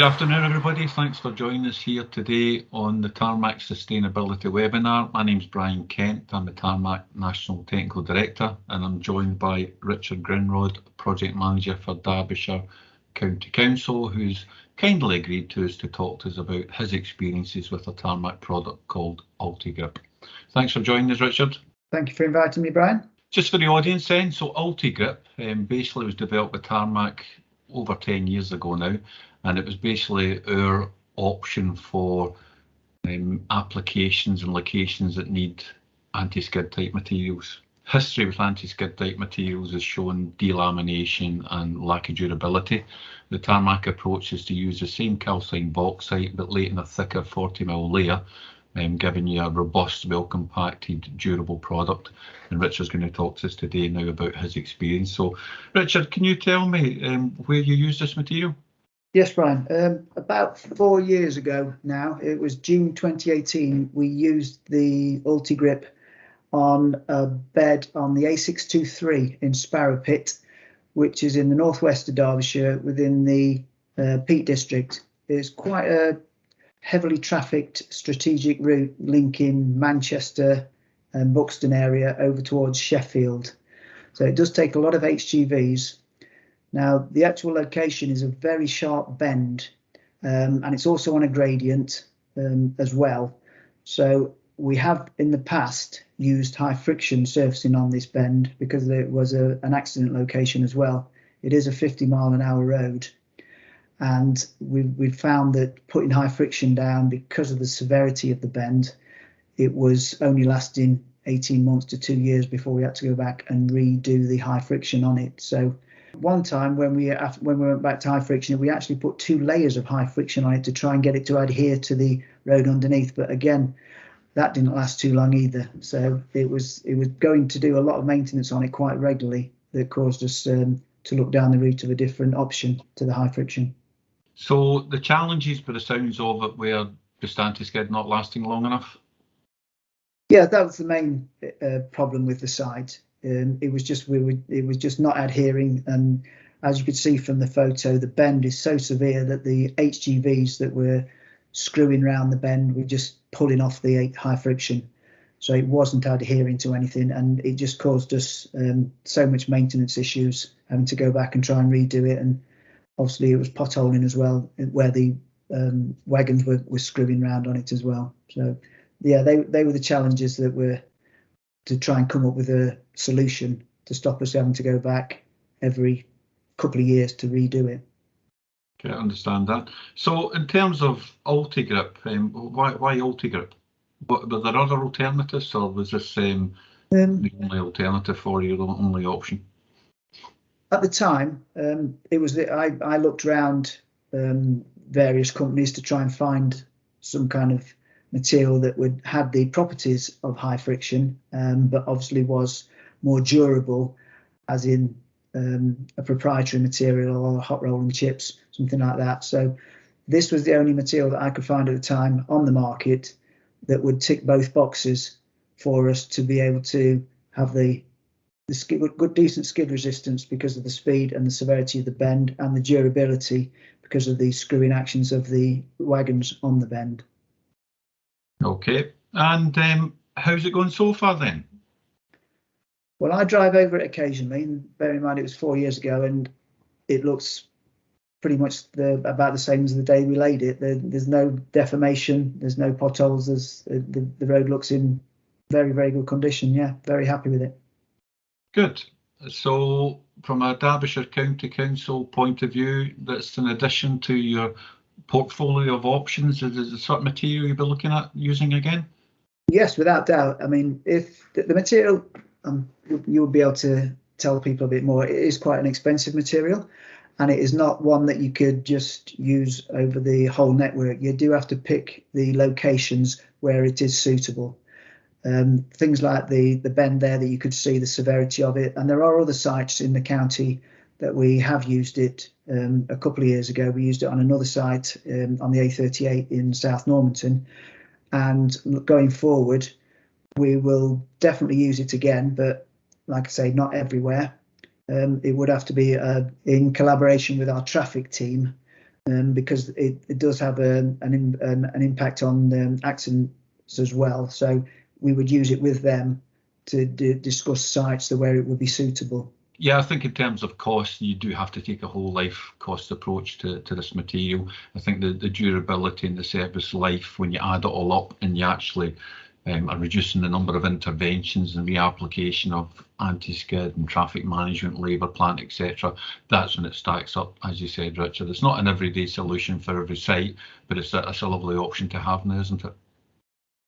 afternoon, everybody. Thanks for joining us here today on the Tarmac Sustainability webinar. My name's Brian Kent. I'm the Tarmac National Technical Director, and I'm joined by Richard Grindrod, Project Manager for Derbyshire County Council, who's kindly agreed to us to talk to us about his experiences with a Tarmac product called Ultigrip. Thanks for joining us, Richard. Thank you for inviting me, Brian. Just for the audience then, so Ultigrip basically was developed by Tarmac over 10 years ago now, and it was basically our option for applications and locations that need anti-skid type materials. History with anti-skid type materials has shown delamination and lack of durability. The Tarmac approach is to use the same calcined bauxite but lay it in a thicker 40mm layer, giving you a robust, well-compacted, durable product. And Richard's going to talk to us today now about his experience. So, Richard, can you tell me where you use this material? Yes, Brian. About 4 years ago now, it was June 2018, we used the Ultigrip on a bed on the A623 in Sparrowpit, which is in the northwest of Derbyshire within the Peak District. It's quite a heavily trafficked strategic route linking Manchester and Buxton area over towards Sheffield. So it does take a lot of HGVs. Now, the actual location is a very sharp bend, and it's also on a gradient as well. So we have in the past used high friction surfacing on this bend because it was an accident location as well. It is a 50-mile-an-hour road, and we've found that putting high friction down, because of the severity of the bend, it was only lasting 18 months to 2 years before we had to go back and redo the high friction on it. So one time when we went back to high friction, we actually put 2 layers of high friction on it to try and get it to adhere to the road underneath. But again, that didn't last too long either. So it was going to do a lot of maintenance on it quite regularly that caused us to look down the route of a different option to the high friction. So the challenges, by the sounds of it, were just anti-skid not lasting long enough? Yeah, that was the main problem with the site. It was just not adhering, and as you could see from the photo, the bend is so severe that the HGVs that were screwing around the bend were just pulling off the high friction, so it wasn't adhering to anything, and it just caused us so much maintenance issues, having to go back and try and redo it. And obviously it was potholing as well, where the wagons were screwing around on it as well. So yeah, they were the challenges that were to try and come up with a solution to stop us having to go back every couple of years to redo it. Okay, I understand that. So in terms of Ultigrip, why Ultigrip? Were there other alternatives, or was this the only alternative for you, the only option? At the time, it was that I looked around various companies to try and find some kind of material that would have the properties of high friction, but obviously was more durable, as in a proprietary material or hot rolling chips, something like that. So this was the only material that I could find at the time on the market that would tick both boxes for us to be able to have the good decent skid resistance because of the speed and the severity of the bend, and the durability because of the screwing actions of the wagons on the bend. Okay, and how's it going so far then? Well, I drive over it occasionally, and bear in mind it was 4 years ago, and it looks pretty much about the same as the day we laid it. There's no deformation, there's no potholes, the road looks in very, very good condition. Yeah, very happy with it. Good. So from a Derbyshire County Council point of view, that's in addition to your portfolio of options, is the sort of material you'll be looking at using again? Yes, without doubt. I mean, if the material, you will be able to tell people a bit more, it is quite an expensive material, and it is not one that you could just use over the whole network. You do have to pick the locations where it is suitable. Things like the bend there that you could see the severity of it, and there are other sites in the county that we have used it. A couple of years ago we used it on another site on the A38 in South Normanton, and going forward we will definitely use it again, but like I say, not everywhere. It would have to be in collaboration with our traffic team because it does have an impact on accidents as well. So we would use it with them to discuss sites where it would be suitable. Yeah, I think in terms of cost, you do have to take a whole life cost approach to this material. I think the durability and the service life, when you add it all up and you actually are reducing the number of interventions and reapplication of anti-skid and traffic management, labour plant, etc., that's when it stacks up, as you said, Richard. It's not an everyday solution for every site, but it's a lovely option to have now, isn't it?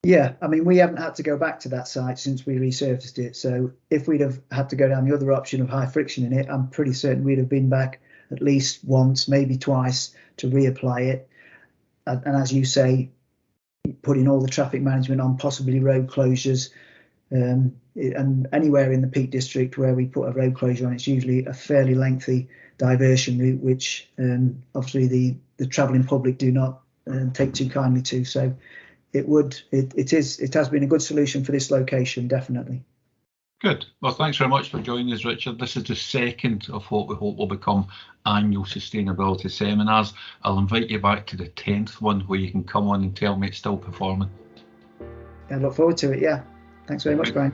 Yeah, I mean, we haven't had to go back to that site since we resurfaced it. So if we'd have had to go down the other option of high friction in it, I'm pretty certain we'd have been back at least once, maybe twice, to reapply it. And as you say, putting all the traffic management on, possibly road closures, and anywhere in the Peak District where we put a road closure on, it's usually a fairly lengthy diversion route, which obviously the travelling public do not take too kindly to. So it has been a good solution for this location, definitely. Good. Well, thanks very much for joining us, Richard. This is the second of what we hope will become annual sustainability seminars. I'll invite you back to the 10th one where you can come on and tell me it's still performing. I look forward to it, yeah. Thanks very much, Brian.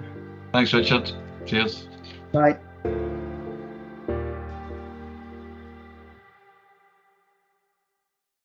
Thanks, Richard. Cheers. Bye.